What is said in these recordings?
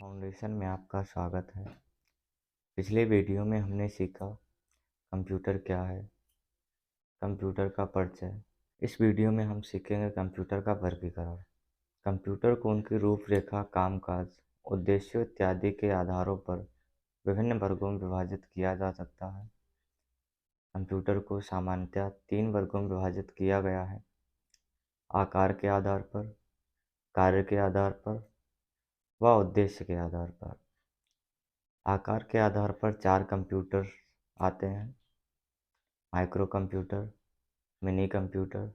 Foundation में आपका स्वागत है। पिछले वीडियो में हमने सीखा कंप्यूटर क्या है, कंप्यूटर का परिचय। इस वीडियो में हम सीखेंगे कंप्यूटर का वर्गीकरण। कंप्यूटर को उनकी रूपरेखा, कामकाज, उद्देश्यों इत्यादि के आधारों पर विभिन्न वर्गों में विभाजित किया जा सकता है। कंप्यूटर को सामान्यतः 3 वर्गों में विभाजित किया गया है: आकार के आधार पर, कार्य के आधार पर व उद्देश्य के आधार पर। आकार के आधार पर 4 कंप्यूटर आते हैं: micro computer, mini computer,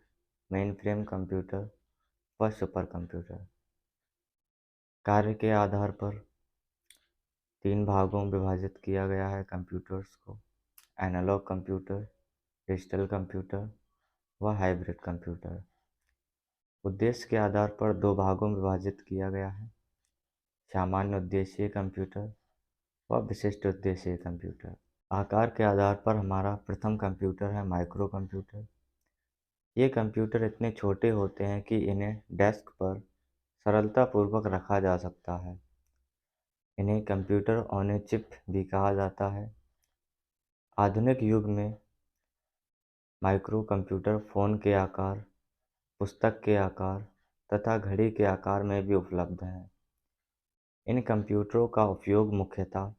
mainframe computer व सुपर कंप्यूटर। कार्य के आधार पर 3 भागों में विभाजित किया गया है कंप्यूटर्स को: एनालॉग कंप्यूटर, डिजिटल कंप्यूटर व हाइब्रिड कंप्यूटर। उद्देश्य के आधार पर 2 भागों में विभाजित किया गया है: सामान्य उद्देश्य कंप्यूटर व विशिष्ट उद्देश्य कंप्यूटर। आकार के आधार पर हमारा प्रथम कंप्यूटर है माइक्रो कंप्यूटर। ये कंप्यूटर इतने छोटे होते हैं कि इन्हें डेस्क पर सरलतापूर्वक रखा जा सकता है। इन्हें कंप्यूटर ऑन ए चिप भी कहा जाता है। आधुनिक युग में माइक्रो कंप्यूटर फ़ोन के आकार, पुस्तक के आकार तथा घड़ी के आकार में भी उपलब्ध हैं। इन कंप्यूटरों का उपयोग मुख्यतः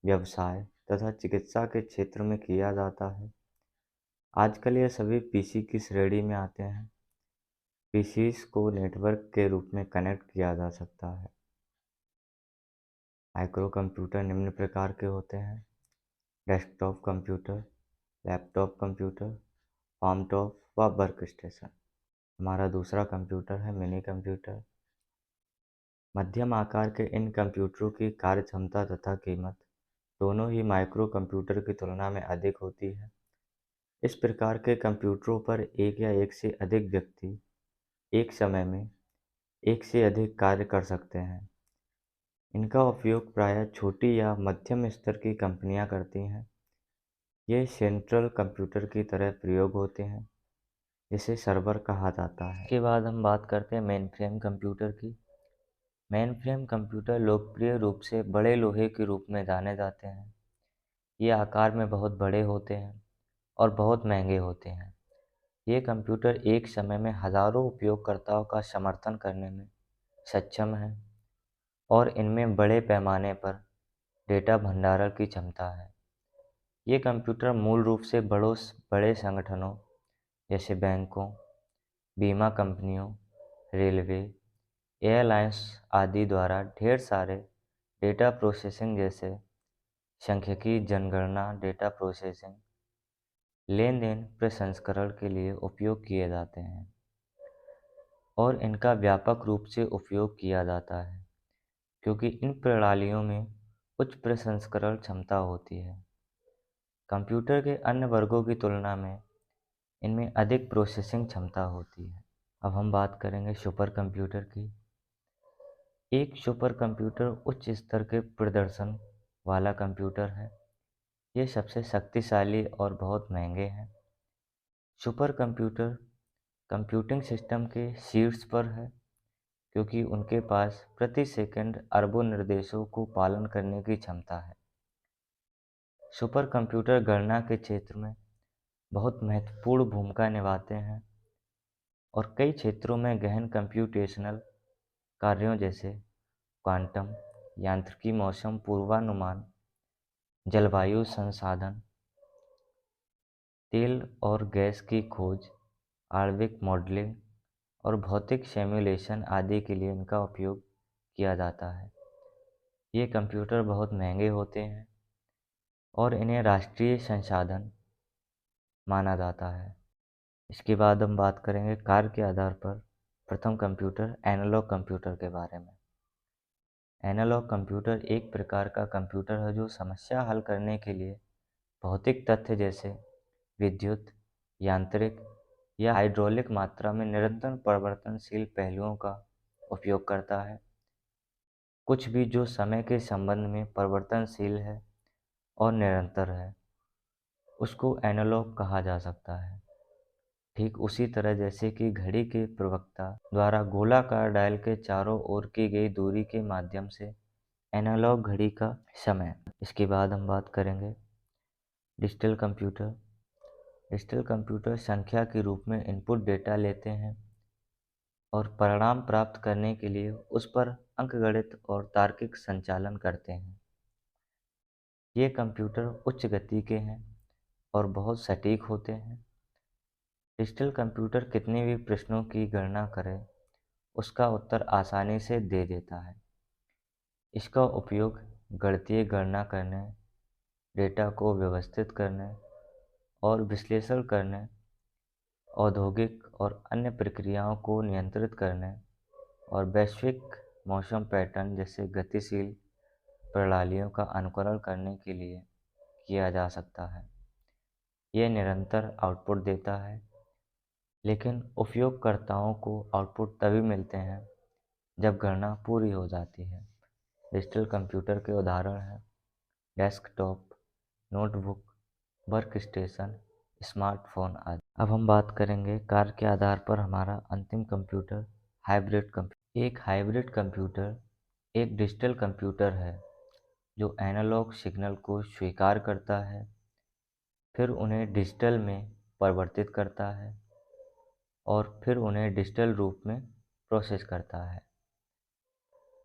व्यवसाय तथा चिकित्सा के क्षेत्र में किया जाता है। आजकल ये सभी पीसी की श्रेणी में आते हैं। पीसीस को नेटवर्क के रूप में कनेक्ट किया जा सकता है। माइक्रो कंप्यूटर निम्न प्रकार के होते हैं: desktop computer, laptop computer, palm top व वर्क स्टेशन। हमारा दूसरा कंप्यूटर है मिनी कंप्यूटर। मध्यम आकार के इन कंप्यूटरों की कार्य क्षमता तथा कीमत दोनों ही माइक्रो कंप्यूटर की तुलना में अधिक होती है। इस प्रकार के कंप्यूटरों पर एक या एक से अधिक व्यक्ति एक समय में एक से अधिक कार्य कर सकते हैं। इनका उपयोग प्रायः छोटी या मध्यम स्तर की कंपनियां करती हैं। ये सेंट्रल कंप्यूटर की तरह प्रयोग होते हैं, जिसे सर्वर कहा जाता है। इसके बाद हम बात करते हैं मेनफ्रेम कंप्यूटर की। मेनफ्रेम कंप्यूटर लोकप्रिय रूप से बड़े लोहे के रूप में जाने जाते हैं। ये आकार में बहुत बड़े होते हैं और बहुत महंगे होते हैं। ये कंप्यूटर एक समय में हज़ारों उपयोगकर्ताओं का समर्थन करने में सक्षम हैं और इनमें बड़े पैमाने पर डेटा भंडारण की क्षमता है। ये कंप्यूटर मूल रूप से बड़े संगठनों जैसे बैंकों, बीमा कंपनियों, रेलवे, एयरलाइंस आदि द्वारा ढेर सारे डेटा प्रोसेसिंग जैसे सांख्यिकी, जनगणना, डेटा प्रोसेसिंग, लेन देन प्रसंस्करण के लिए उपयोग किए जाते हैं और इनका व्यापक रूप से उपयोग किया जाता है क्योंकि इन प्रणालियों में उच्च प्रसंस्करण क्षमता होती है। कंप्यूटर के अन्य वर्गों की तुलना में इनमें अधिक प्रोसेसिंग क्षमता होती है। अब हम बात करेंगे सुपर कंप्यूटर की। एक सुपर कंप्यूटर उच्च स्तर के प्रदर्शन वाला कंप्यूटर है। ये सबसे शक्तिशाली और बहुत महंगे हैं। सुपर कंप्यूटर कंप्यूटिंग सिस्टम के शीर्ष पर है क्योंकि उनके पास प्रति सेकंड अरबों निर्देशों को पालन करने की क्षमता है। सुपर कंप्यूटर गणना के क्षेत्र में बहुत महत्वपूर्ण भूमिका निभाते हैं और कई क्षेत्रों में गहन कंप्यूटेशनल कार्यों जैसे क्वांटम यांत्रिकी, मौसम पूर्वानुमान, जलवायु संसाधन, तेल और गैस की खोज, आणविक मॉडलिंग और भौतिक सिमुलेशन आदि के लिए इनका उपयोग किया जाता है। ये कंप्यूटर बहुत महंगे होते हैं और इन्हें राष्ट्रीय संसाधन माना जाता है। इसके बाद हम बात करेंगे कार्य के आधार पर प्रथम कंप्यूटर एनालॉग कंप्यूटर के बारे में। एनालॉग कंप्यूटर एक प्रकार का कंप्यूटर है जो समस्या हल करने के लिए भौतिक तथ्य जैसे विद्युत, यांत्रिक या हाइड्रोलिक मात्रा में निरंतर परिवर्तनशील पहलुओं का उपयोग करता है। कुछ भी जो समय के संबंध में परिवर्तनशील है और निरंतर है, उसको एनालॉग कहा जा सकता है। ठीक उसी तरह जैसे कि घड़ी के प्रवक्ता द्वारा गोलाकार डायल के चारों ओर की गई दूरी के माध्यम से एनालॉग घड़ी का समय। इसके बाद हम बात करेंगे डिजिटल कंप्यूटर। डिजिटल कंप्यूटर संख्या के रूप में इनपुट डेटा लेते हैं और परिणाम प्राप्त करने के लिए उस पर अंकगणित और तार्किक संचालन करते हैं। ये कंप्यूटर उच्च गति के हैं और बहुत सटीक होते हैं। डिजिटल कंप्यूटर कितने भी प्रश्नों की गणना करे उसका उत्तर आसानी से दे देता है। इसका उपयोग गणितीय गणना करने, डेटा को व्यवस्थित करने और विश्लेषण करने, औद्योगिक और अन्य प्रक्रियाओं को नियंत्रित करने और वैश्विक मौसम पैटर्न जैसे गतिशील प्रणालियों का अनुकरण करने के लिए किया जा सकता है। यह निरंतर आउटपुट देता है, लेकिन उपयोगकर्ताओं को आउटपुट तभी मिलते हैं जब गणना पूरी हो जाती है। डिजिटल कंप्यूटर के उदाहरण हैं डेस्कटॉप, नोटबुक, वर्कस्टेशन, स्मार्टफोन आदि। अब हम बात करेंगे कार्य के आधार पर हमारा अंतिम कंप्यूटर हाइब्रिड कंप्यूटर। एक हाइब्रिड कंप्यूटर एक डिजिटल कंप्यूटर है जो एनालॉग सिग्नल को स्वीकार करता है, फिर उन्हें डिजिटल में परिवर्तित करता है और फिर उन्हें डिजिटल रूप में प्रोसेस करता है।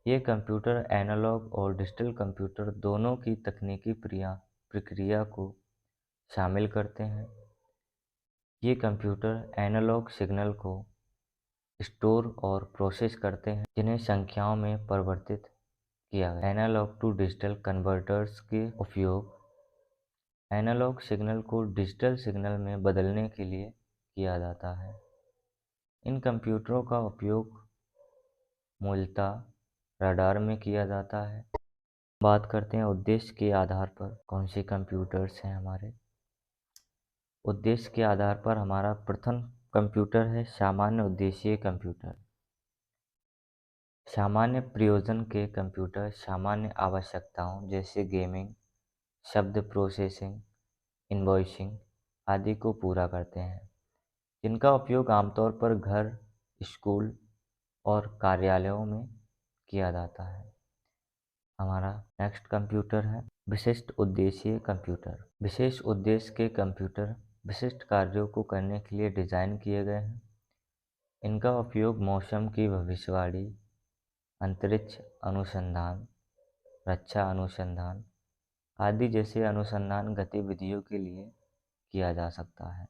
ये कंप्यूटर एनालॉग और डिजिटल कंप्यूटर दोनों की तकनीकी प्रक्रिया को शामिल करते हैं। ये कंप्यूटर एनालॉग सिग्नल को स्टोर और प्रोसेस करते हैं जिन्हें संख्याओं में परिवर्तित किया गया। एनालॉग टू डिजिटल कन्वर्टर्स के उपयोग एनालॉग सिग्नल को डिजिटल सिग्नल में बदलने के लिए किया जाता है। इन कंप्यूटरों का उपयोग मूलतः रडार में किया जाता है। बात करते हैं उद्देश्य के आधार पर कौन से कंप्यूटर्स हैं हमारे। उद्देश्य के आधार पर हमारा प्रथम कंप्यूटर है सामान्य उद्देश्य कंप्यूटर। सामान्य प्रयोजन के कंप्यूटर सामान्य आवश्यकताओं जैसे गेमिंग, शब्द प्रोसेसिंग, इनवॉइसिंग आदि को पूरा करते हैं, जिनका उपयोग आमतौर पर घर, स्कूल और कार्यालयों में किया जाता है। हमारा नेक्स्ट कंप्यूटर है विशिष्ट उद्देश्य कंप्यूटर। विशेष उद्देश्य के कंप्यूटर विशिष्ट कार्यों को करने के लिए डिज़ाइन किए गए हैं। इनका उपयोग मौसम की भविष्यवाणी, अंतरिक्ष अनुसंधान, रक्षा अनुसंधान आदि जैसे अनुसंधान गतिविधियों के लिए किया जा सकता है।